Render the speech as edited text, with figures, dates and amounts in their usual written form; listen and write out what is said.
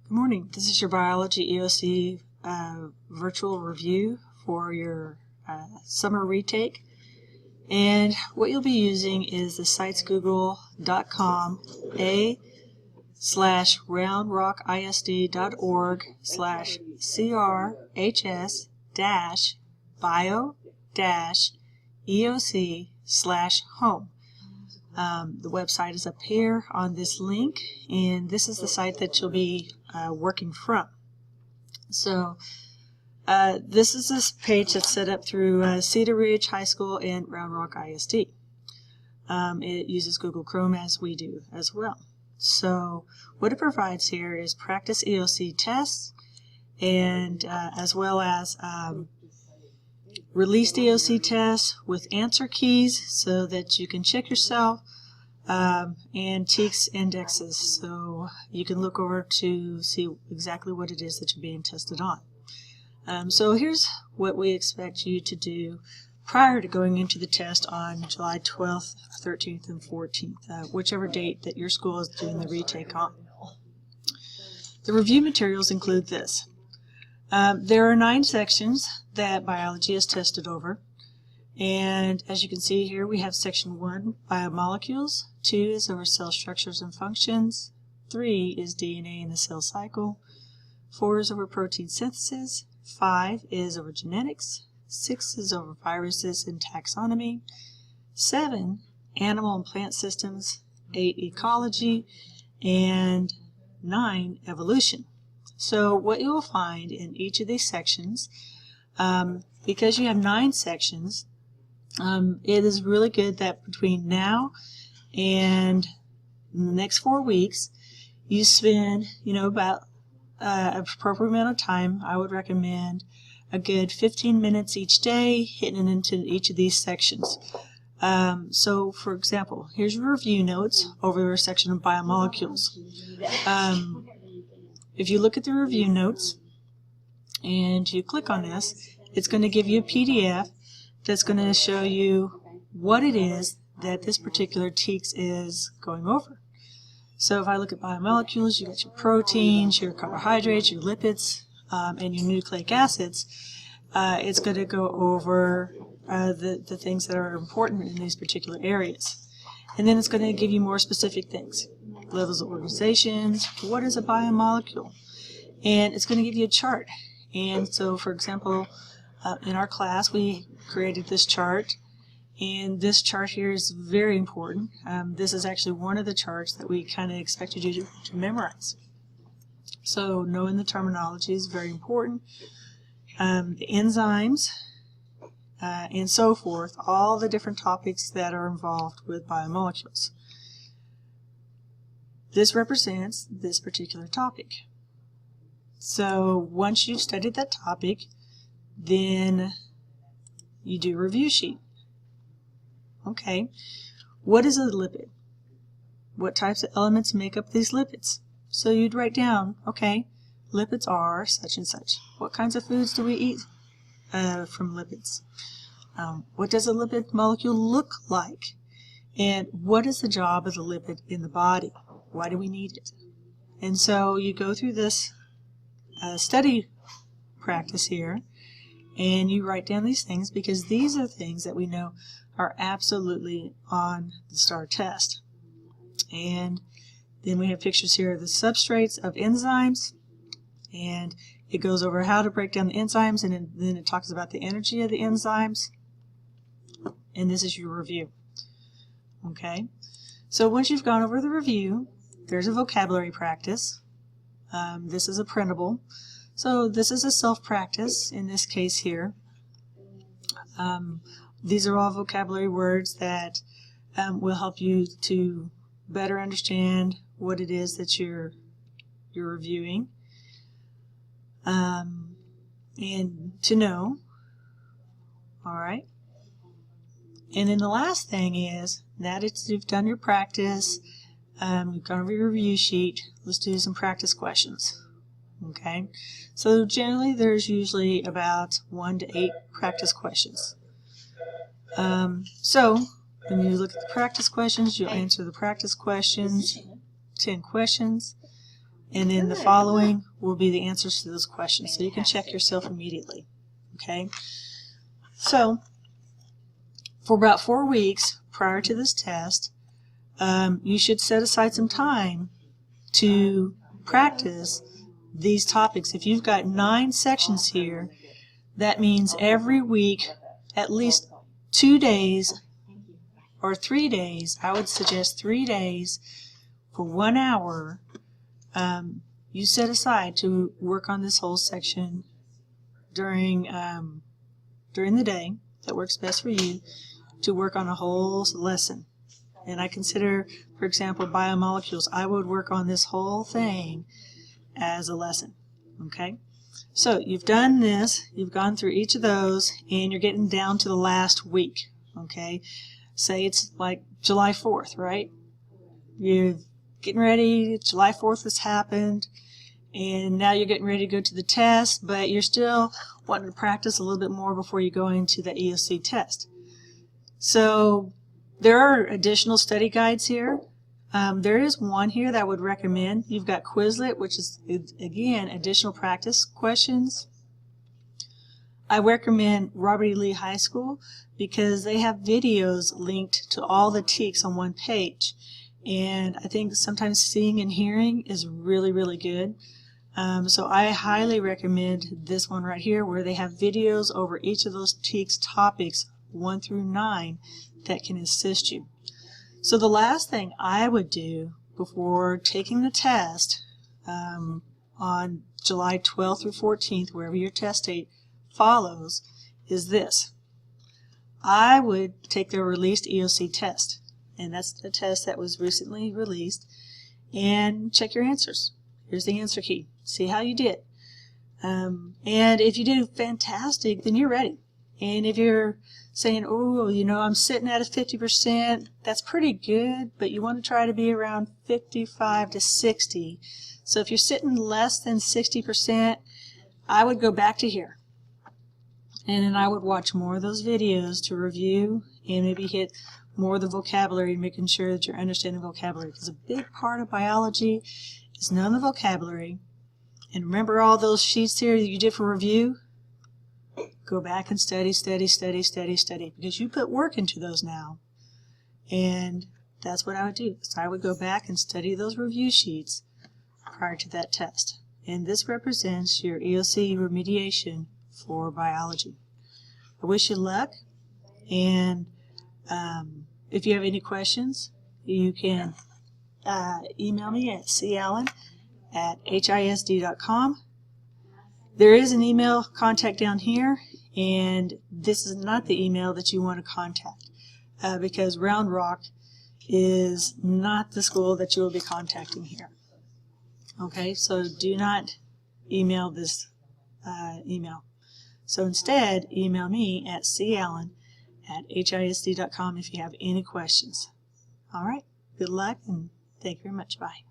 Good morning. This is your biology EOC virtual review for your summer retake. And what you'll be using is the sites google.com a/roundrockisd.org/cr-bio-eoc/home. The website is up here on this link, and this is the site that you'll be working from. So this is this page that's set up through Cedar Ridge High School and Round Rock ISD. It uses Google Chrome as we do as well. So what it provides here is practice EOC tests, and as well as released EOC tests with answer keys so that you can check yourself, and TEKS indexes so you can look over to see exactly what it is that you're being tested on. So here's what we expect you to do prior to going into the test on July 12th, 13th, and 14th, whichever date that your school is doing the retake on. The review materials include this. There are 9 sections that biology is tested over, and as you can see here, we have section 1, biomolecules, 2 is over cell structures and functions, 3 is DNA in the cell cycle, 4 is over protein synthesis, 5 is over genetics, 6 is over viruses and taxonomy, 7 animal and plant systems, 8 ecology, and 9 evolution. So what you will find in each of these sections, because you have 9 sections, it is really good that between now and the next 4 weeks, you spend, about an appropriate amount of time. I would recommend a good 15 minutes each day hitting into each of these sections. So, for example, here's your review notes over a section of biomolecules. If you look at the review notes and you click on this, it's going to give you a PDF that's going to show you what it is that this particular TEKS is going over. So if I look at biomolecules, you got your proteins, your carbohydrates, your lipids, and your nucleic acids. It's going to go over the things that are important in these particular areas. And then it's going to give you more specific things. Levels of organizations, what is a biomolecule? And it's going to give you a chart. And so, for example, in our class, we created this chart, and this chart here is very important. This is actually one of the charts that we kind of expect you to memorize. So knowing the terminology is very important. The enzymes, and so forth, all the different topics that are involved with biomolecules. This represents this particular topic. So once you've studied that topic, then you do a review sheet. Okay, what is a lipid? What types of elements make up these lipids? So you'd write down, okay, lipids are such and such. What kinds of foods do we eat from lipids? What does a lipid molecule look like? And what is the job of the lipid in the body? Why do we need it? And so you go through this study practice here, and you write down these things because these are things that we know are absolutely on the STAR test. And then we have pictures here of the substrates of enzymes, and it goes over how to break down the enzymes, and then it talks about the energy of the enzymes, and this is your review. Okay, so once you've gone over the review, there's a vocabulary practice. This is a printable. So this is a self-practice in this case here. These are all vocabulary words that will help you to better understand what it is that you're reviewing, and to know. All right. And then the last thing is, now that you've done your practice, you've gone over your review sheet, let's do some practice questions. Okay, so generally there's usually about 1 to 8 practice questions. So when you look at the practice questions, you'll answer the practice questions, 10 questions, and then the following will be the answers to those questions. So you can check yourself immediately. Okay? So, for about 4 weeks prior to this test, you should set aside some time to practice these topics. If you've got 9 sections here, that means every week, at least 2 days or 3 days, I would suggest 3 days for 1 hour, you set aside to work on this whole section during the day. That works best for you, to work on a whole lesson. And I consider, for example, biomolecules, I would work on this whole thing as a lesson. Okay? So you've done this, you've gone through each of those, and you're getting down to the last week. Okay? Say it's like July 4th, right? You're getting ready, July 4th has happened, and now you're getting ready to go to the test, but you're still wanting to practice a little bit more before you go into the EOC test. So there are additional study guides here. There is one here that I would recommend. You've got Quizlet, which is, again, additional practice questions. I recommend Robert E. Lee High School because they have videos linked to all the TEKS on one page. And I think sometimes seeing and hearing is really, really good. So I highly recommend this one right here, where they have videos over each of those TEKS topics 1 through 9 that can assist you. So the last thing I would do before taking the test on July 12th through 14th, wherever your test date follows, is this. I would take the released EOC test, and that's the test that was recently released, and check your answers. Here's the answer key. See how you did. And if you did fantastic, then you're ready. And if you're saying, oh, you know, I'm sitting at a 50%, that's pretty good, but you want to try to be around 55 to 60. So if you're sitting less than 60%, I would go back to here. And then I would watch more of those videos to review and maybe hit more of the vocabulary, making sure that you're understanding vocabulary. Because a big part of biology is knowing the vocabulary. And remember all those sheets here that you did for review? Go back and study, study, study, study, study. Because you put work into those now. And that's what I would do. So I would go back and study those review sheets prior to that test. And this represents your EOC remediation for biology. I wish you luck. And if you have any questions, you can email me at callen@hisd.com. There is an email contact down here, and this is not the email that you want to contact because Round Rock is not the school that you will be contacting here. Okay, so do not email this email. So instead, email me at callen@hisd.com if you have any questions. All right, good luck, and thank you very much. Bye.